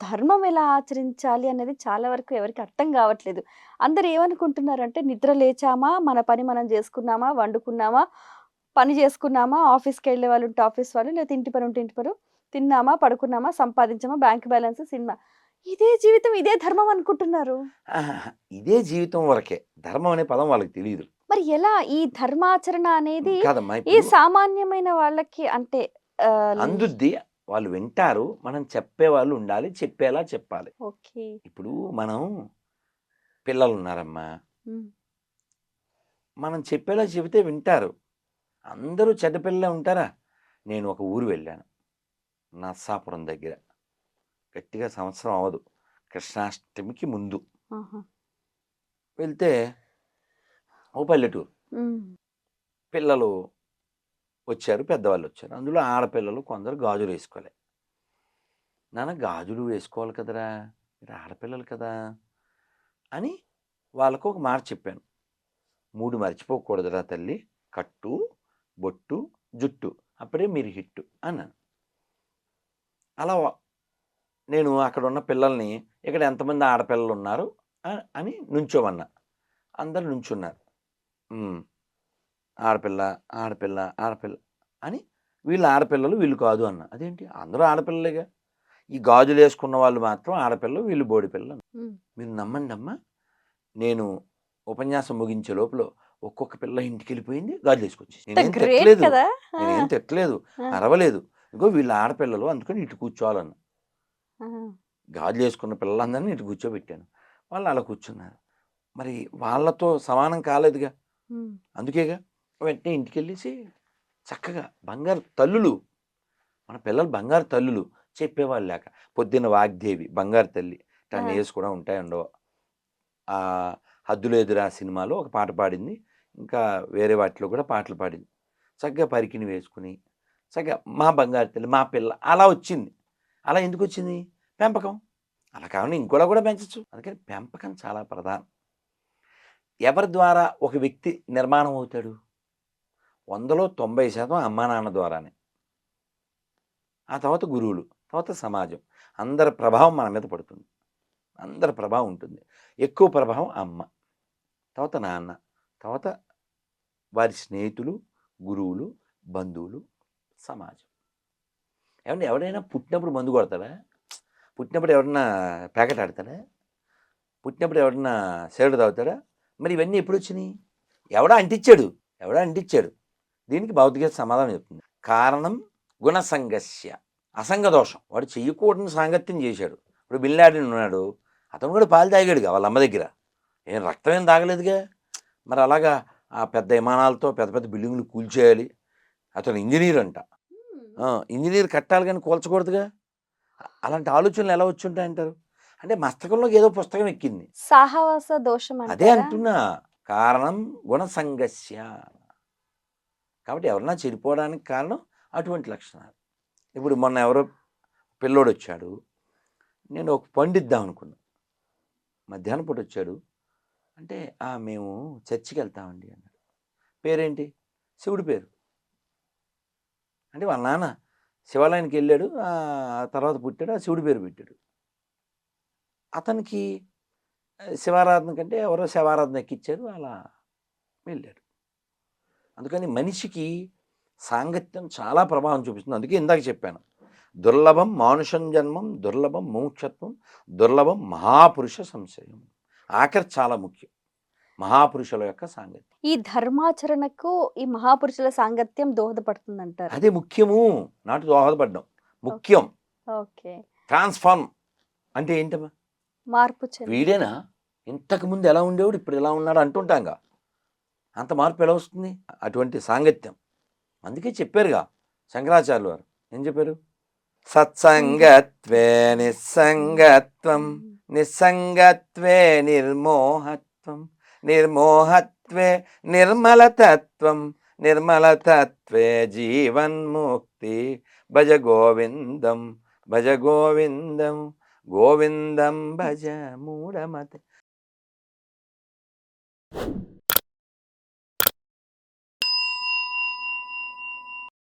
ధర్మం ఎలా ఆచరించాలి అనేది చాలా వరకు ఎవరికీ అర్థం గావట్లేదు. అందరూ ఏమనుకుంటున్నారంటే నిద్ర లేచామా, మన పని మనం జేసుకున్నామా, వండుకున్నామా, పని జేసుకున్నామా, ఆఫీస్‌కెళ్ళే వాళ్ళుంటే ఆఫీస్ వాళ్ళు, లేతే ఇంటి పనుంటే ఇంటి పను, తిన్నామా, పడుకున్నామా, సంపాదించామా, బ్యాంక్ బ్యాలెన్స్, సినిమా. ఇదే జీవితం, ఇదే ధర్మం అనుకుంటున్నారు. ఆహాహా! ఇదే జీవితం వరకే. ధర్మం అనే పదం వాళ్ళకి తెలీదు. మరి ఎలా ఈ ధర్మాచరణ అనేది కాదమ్మా ఈ ఇప్పుడు సామాన్యమైన వాళ్ళకి అంటే ఆహ్, అందుద్ది వాళ్ళు వింటారు. మనం చెప్పేవాళ్ళు ఉండాలి. చెప్పేలా చెప్పాలి. ఓకే. ఇప్పుడు మనం పిల్లలున్నారమ్మా. హ్మ్. మనం చెప్పేలా చెబితే వింటారు. అందరూ చెడ్డ పిల్లలే ఉంటారా? నేను ఒక ఊరు వెళ్ళాను. నర్సాపురం దగ్గర. గట్టిగా సంవత్సరం అవ్వదు. కృష్ణాష్టమికి ముందు. ఆహా! వెళ్తే ఓ పల్లెటూరు. హ్మ్. పిల్లలు వచ్చారు. పెద్దవాళ్ళొచ్చారు. అందులో ఆడపిల్లలు కొందరు గాజులేసుకోలే. నాన్న గాజులు వేసుకోవాలి కదరా! మీరు ఆడపిల్లలు కదా! అని వాళ్ళకు ఒక మాట చెప్పాను. 3 మర్చిపోకూడదురా తల్లి. కట్టు, బొట్టు, జుట్టు. అప్పుడే మీరు హిట్టు అన్నాను. అలా నేను అక్కడున్న పిల్లల్ని ఇక్కడ ఎంతమంది ఆడపిల్లలున్నారు అని నుంచోమన్నా. అందరూ నుంచున్నారు. హ్మ్. ఆడపిల్ల, ఆడపిల్ల, ఆడపిల్ల అని వీళ్ళు ఆడపిల్లలు, వీళ్ళు కాదు అన్నా. అదేంటి అందరూ ఆడపిల్లలేగా. ఈ గాజులేసుకున్న వాళ్ళు మాత్రం ఆడపిల్లలు, వీళ్ళు బోడి పిల్లలు. హ్మ్. మీరు నమ్మండమ్మా, నేను ఉపన్యాసం ముగించే లోపల ఒక్కొక్క పిల్ల ఇంటికెళ్ళిపోయింది. గాజులేసుకొచ్చేసింది. ఎంత గ్రేట్ కదా! ఆ! నేనేం తిట్టలేదు, ఆ! అరవలేదు. ఇగో వీళ్ళు ఆడపిల్లలు అందుకని ఇటు కూర్చోవాలన్నా. ఆ! గాజులేసుకున్న పిల్లలందరిని ఇటు కూర్చోబెట్టాను. వాళ్ళు అలా కూర్చున్నారు. మరి వాళ్ళతో సమానం కాలేదుగా. హ్మ్. అందుకేగా వెంటనే ఇంటికెళ్ళేసి చక్కగా బంగారు తల్లులు. మన పిల్లలు బంగారు తల్లులు. చెప్పేవాళ్ళు లేక. పొద్దున్న వాగ్దేవి బంగారు తల్లి. ఆ! 10 ఇయర్స్ కూడా ఉంటాయో ఉండవో. 'హద్దులేదురా' సినిమాలో ఒక పాట పాడింది. ఇంకా వేరే వాటిలో కూడా పాటలు పాడింది. చక్కగా పరికిణి వేసుకొని, చక్కగా మా బంగారు తల్లి, మా పిల్ల అలా వచ్చింది. అలా ఎందుకొచ్చింది? పెంపకం. అలా కాకుండా ఇంకోలా కూడా పెంచొచ్చు. అందుకని పెంపకం చాలా ప్రధానం. ఎవరి ద్వారా ఒక వ్యక్తి నిర్మాణం అవుతాడు? 100లో 90% అమ్మా నాన్న ద్వారానే. ఆ తర్వాత గురువులు, తర్వాత సమాజం. అందరి ప్రభావం మన మీద పడుతుంది. అందరి ప్రభావం ఉంటుంది. ఎక్కువ ప్రభావం అమ్మ, తర్వాత నాన్న, తర్వాత వారి స్నేహితులు, గురువులు, బంధువులు, సమాజం. ఏవండీ ఎవడైనా పుట్టినప్పుడు మందు కొడతాడా? పుట్టినప్పుడు ఎవడన్నా ప్యాకెట్ ఆడతాడా? పుట్టినప్పుడు ఎవడన్నా సిగరెట్ తాగుతాడా? మరి ఇవన్నీ ఎప్పుడొచ్చినియి? ఎవడో అంటిచ్చాడు. ఎవడో అంటిచ్చాడు. దీనికి భగవద్గీత సమాధానం చెప్తుంది. కారణం గుణసంగస్య. అసంగ దోషం. వాడు చెయ్యకూడని సాంగత్యం చేశాడు. ఇప్పుడు బిన్ లాడెన్ ఉన్నాడు. అతను కూడా పాలు తాగాడుగా వాళ్ళ అమ్మ దగ్గర. ఏం రక్తం ఏం తాగలేదుగా. మరి అలాగా ఆ పెద్ద విమానాలతో పెద్ద పెద్ద బిల్డింగులు కూల్చేయాలి. అతను ఇంజినీర్ అంట. హ్మ్. ఆ! ఇంజినీర్ కట్టాలి గాని కూల్చకూడదుగా. అలాంటి ఆలోచనలు ఎలా వచ్చుంటాయంటారు? అంటే మస్తకంలోకి ఏదో పుస్తకం ఎక్కింది. సాహవాస దోషం అదే అంటారా? అంటున్నా. కారణం గుణసంగస్య. కాబట్టి ఎవరన్నా చెడిపోవడానికి కారణం అటువంటి లక్షణాలు. ఇప్పుడు మొన్న ఎవరో పిల్లోడొచ్చాడు. నేను ఒక పండిద్దాం అనుకున్నా. మధ్యాహ్నం పూట వచ్చాడు. అంటే మేము చర్చికెళ్తామండి అన్నాడు. పేరేంటి? శివుడి పేరు. అంటే వాళ్ళ నాన్న శివాలయానికెళ్ళాడు. తర్వాత పుట్టాడు. ఆ శివుడి పేరు పెట్టాడు. అతనికి శివారాధన కంటే ఎవరో శవారాధన ఎక్కిచ్చారు. అలా వెళ్ళాడు. అందుకని మనిషికి సాంగత్యం చాలా ప్రభావం చూపిస్తుంది. అందుకే ఇందాక చెప్పాను. దుర్లభం మానుషం జన్మం, దుర్లభం మోక్షత్వం, దుర్లభం మహాపురుష సంశయం. ఆఖరి చాలా ముఖ్యం. మహాపురుషుల యొక్క సాంగత్యం. ఈ ధర్మాచరణకు ఈ మహాపురుషుల సాంగత్యం దోహదపడుతుందంటారు. అదే ముఖ్యము. నాటు దోహదపడ్డం. ఓకే. ముఖ్యం. ఓకే. ట్రాన్స్‌ఫార్మ్ అంటే ఏంటమ్మా? మార్పు చెంది వీడేనా? ఇంతకుముందు ఎలా ఉండేవాడు, ఇప్పుడు ఎలా ఉన్నాడు అంటుంటాంగా. అంత మార్పు ఎలా వస్తుంది? అటువంటి సాంగత్యం. అందుకే చెప్పారుగా శంకరాచార్యులు వారు. ఏం చెప్పారు? సత్సంగత్వే నిస్సంగత్వం, హ్మ్. నిస్సంగత్వే నిర్మోహత్వం, నిర్మోహత్వే నిర్మలతత్వం, నిర్మలతత్వే జీవన్ముక్తి. భజ గోవిందం, భజ గోవిందం, గోవిందం భజ మూఢమతే.